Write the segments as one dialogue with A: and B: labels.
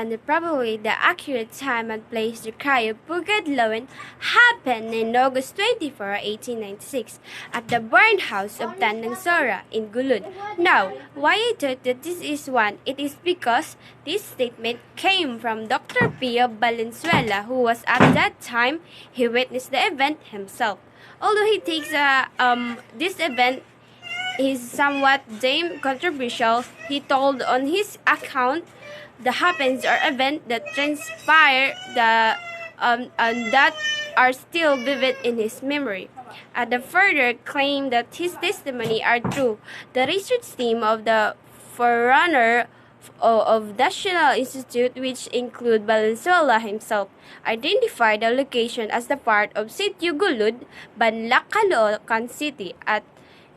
A: and probably the accurate time and place the cry of Pugadlawan happened in August 24, 1896, at the barn house of Tandang Sora in Gulud. Now, why I thought that this is one, it is because this statement came from Dr. Pio Valenzuela, who was at that time, he witnessed the event himself. Although he takes this event is somewhat deemed controversial, he told on his account the happenings or event that transpired and that are still vivid in his memory. The further claim that his testimony are true. The research team of the forerunner of National Institute, which include Valenzuela himself, identified the location as the part of Sitio Gulud, Banlac, City.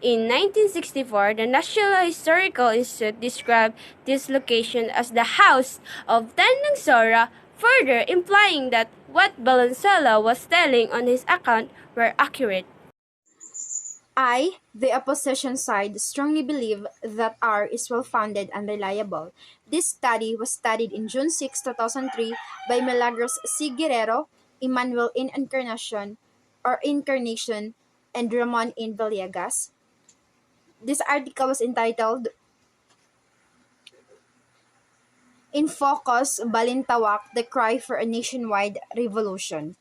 A: In 1964, the National Historical Institute described this location as the house of Tandang Sora, further implying that what Valenzuela was telling on his account were accurate.
B: I, the opposition side, strongly believe that R is well-founded and reliable. This study was studied in June 6, 2003 by Milagros C. Guerrero, Emmanuel in Encarnacion, and Ramon in Villegas. This article was entitled In Focus, Balintawak, the Cry for a Nationwide Revolution.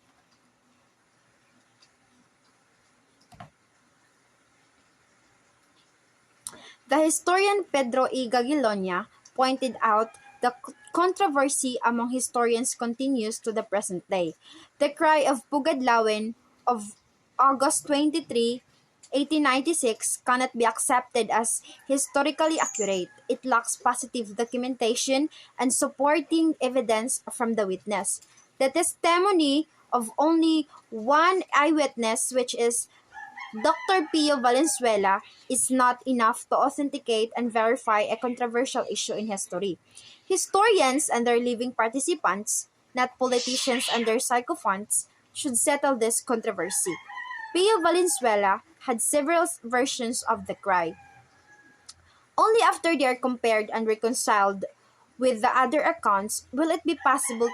B: The historian Pedro E. Gagilonia pointed out the controversy among historians continues to the present day. The cry of Pugadlawan of August 23, 1896 cannot be accepted as historically accurate. It lacks positive documentation and supporting evidence from the witness. The testimony of only one eyewitness, which is Dr. Pio Valenzuela, is not enough to authenticate and verify a controversial issue in history. Historians and their living participants, not politicians and their sycophants, should settle this controversy. Pio Valenzuela had several versions of the cry. Only after they are compared and reconciled with the other accounts will it be possible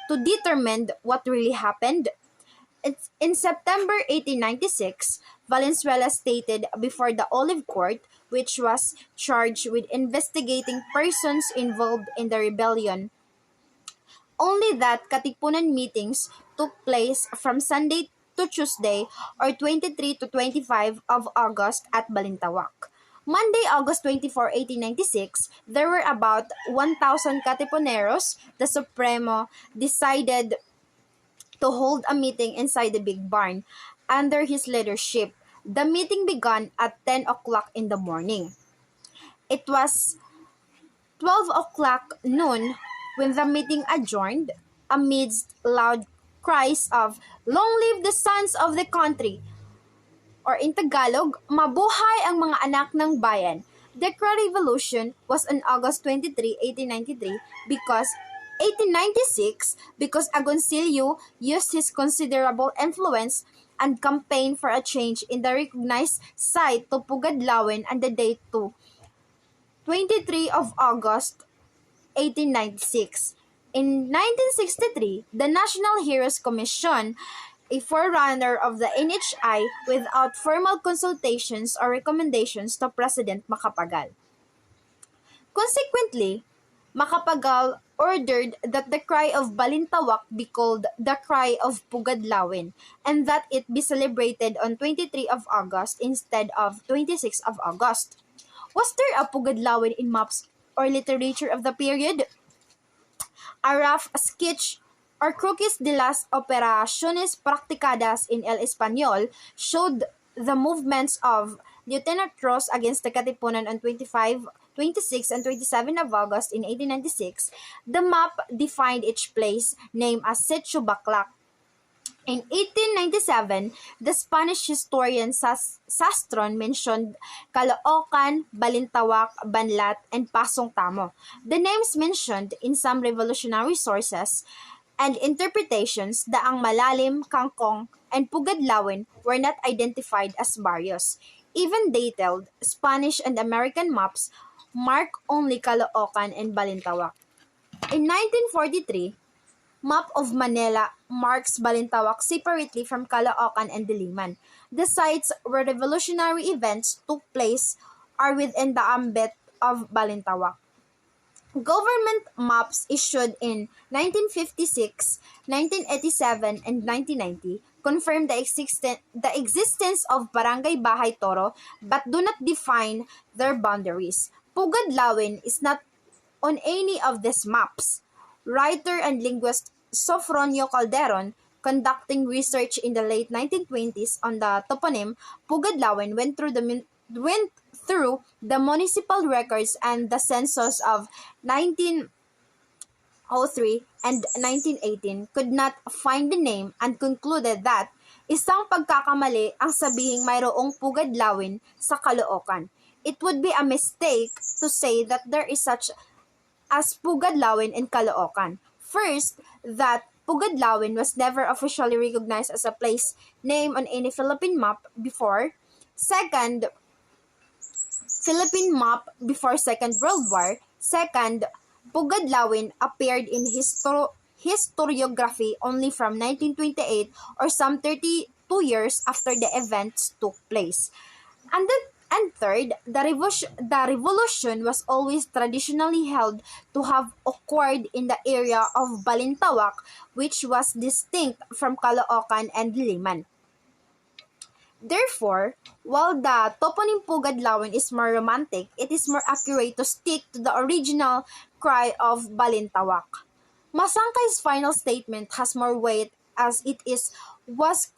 B: to determine what really happened. In September 1896, Valenzuela stated before the Olive Court, which was charged with investigating persons involved in the rebellion, only that Katipunan meetings took place from Sunday to Tuesday or 23 to 25 of August at Balintawak. Monday, August 24, 1896, there were about 1,000 Katipuneros. The Supremo decided to hold a meeting inside the big barn under his leadership. The meeting began at 10 o'clock in the morning. It was 12 o'clock noon when the meeting adjourned amidst loud cries of "Long live the sons of the country!" or in Tagalog, "Mabuhay ang mga anak ng bayan." The Cry Revolution was on August 23, 1896 because Agoncillo used his considerable influence and campaigned for a change in the recognized site to Pugadlawan and the date to 23 of August 1896. In 1963, the National Heroes Commission, a forerunner of the NHI, without formal consultations or recommendations to President Macapagal. Consequently, Macapagal ordered that the cry of Balintawak be called the cry of Pugadlawan and that it be celebrated on 23 of August instead of 26 of August. Was there a Pugadlawan in maps or literature of the period? A rough sketch or croquis de las operaciones practicadas in el Español showed the movements of Lieutenant Ross against the Katipunan on 25, 26, and 27 of August in 1896. The map defined each place, named as Sitio Baclac. In 1897, the Spanish historian Sastron mentioned Caloocan, Balintawak, Banlat, and Pasong Tamo. The names mentioned in some revolutionary sources and interpretations, Daang Malalim, Kangkong, and Pugadlawan were not identified as barrios. Even detailed Spanish and American maps mark only Caloocan and Balintawak. In 1943, map of Manila marks Balintawak separately from Caloocan and Diliman. The sites where revolutionary events took place are within the ambit of Balintawak. Government maps issued in 1956, 1987, and 1990 confirm the existence of Barangay Bahay Toro but do not define their boundaries. Pugad Lawin is not on any of these maps. Writer and linguist Sofronio Calderon, conducting research in the late 1920s on the toponym Pugadlawen, went through the municipal records and the census of 1903 and 1918, could not find the name and concluded that isang pagkakamali ang sabihing mayroong Pugadlawin sa Caloocan. It would be a mistake to say that there is such as Pugadlawin in Caloocan. First, that Pugadlawin was never officially recognized as a place name on any Philippine map before. Second, Philippine map before Second World War. Second, Pugadlawin appeared in historiography only from 1928 or some 32 years after the events took place. And third, the revolution was always traditionally held to have occurred in the area of Balintawak, which was distinct from Caloocan and Diliman. Therefore, while the toponym Pugadlawan is more romantic, it is more accurate to stick to the original cry of Balintawak. Masangkay's final statement has more weight as it was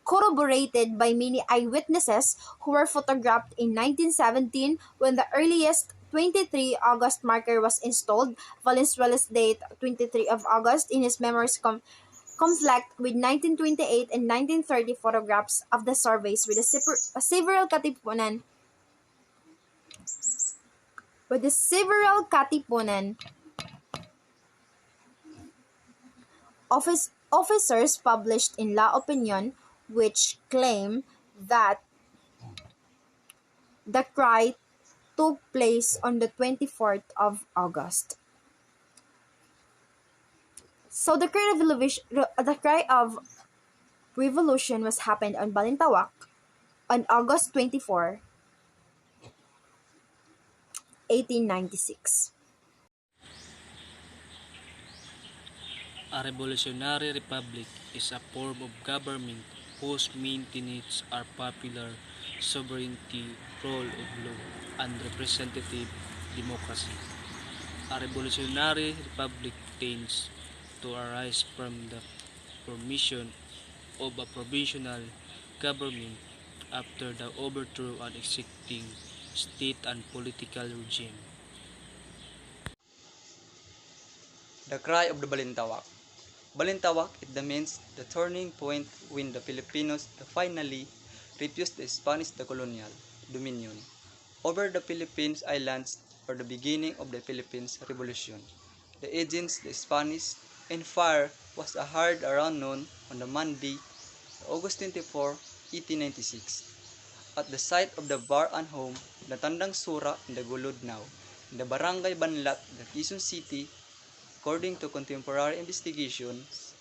B: corroborated by many eyewitnesses who were photographed in 1917 when the earliest 23 August marker was installed. Valenzuela's date 23 of August in his memoirs conflict with 1928 and 1930 photographs of the surveys several katipunan officers published in La Opinion, which claim that the cry took place on the 24th of August. So the cry of revolution was happened on Balintawak on August 24, 1896.
C: A revolutionary republic is a form of government whose main tenets are popular sovereignty, rule of law, and representative democracy. A revolutionary republic tends to arise from the formation of a provisional government after the overthrow of an existing state and political regime.
D: The Cry of the Balintawak. Balintawak it means the turning point when the Filipinos finally refused the Spanish colonial dominion over the Philippines islands or the beginning of the Philippines Revolution. The agents, the Spanish, and fire was heard around noon on the Monday, August 24, 1896, at the site of the bar and home, the Tandang Sura in the Gulod now, in the Barangay Banlat, the Quezon City. According to contemporary investigations,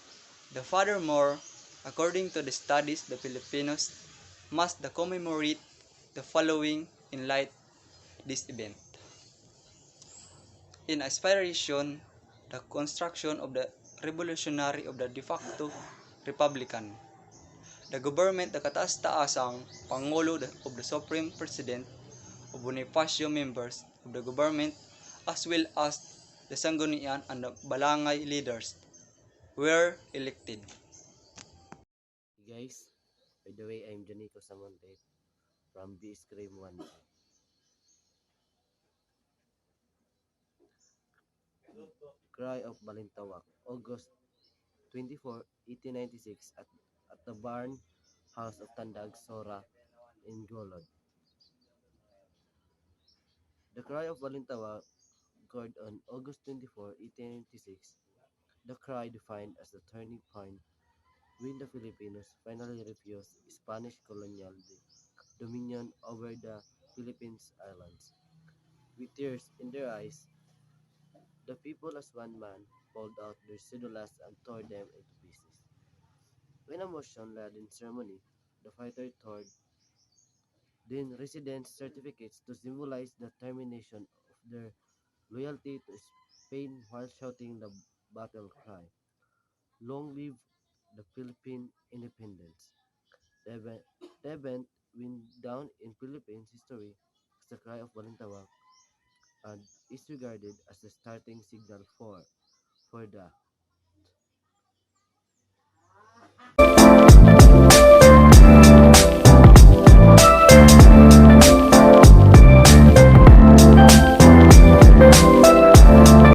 D: the furthermore, according to the studies, the Filipinos must commemorate the following in light this event. In aspiration, the construction of the revolutionary of the de facto republican. The government the kataas-taasang Pangulo of the Supreme President of Bonifacio members of the government as well as the Sanggunian and the Balangay leaders were elected.
E: Guys, by the way, I'm Janico Samonte from B Scream 1. Cry of Balintawak, August 24, 1896 at the barn house of Tandag Sora in Golod. The Cry of Balintawak occurred on August 24, 1896. The cry defined as the turning point when the Filipinos finally refused Spanish colonial dominion over the Philippines islands. With tears in their eyes, The people as one man pulled out their cedulas and tore them into pieces. In a motion-laden ceremony, the fighter tore then residence certificates to symbolize the termination of their loyalty to Spain while shouting the battle cry, "Long live the Philippine independence." The event went down in Philippine history as the Cry of Balintawak and is regarded as the starting signal for the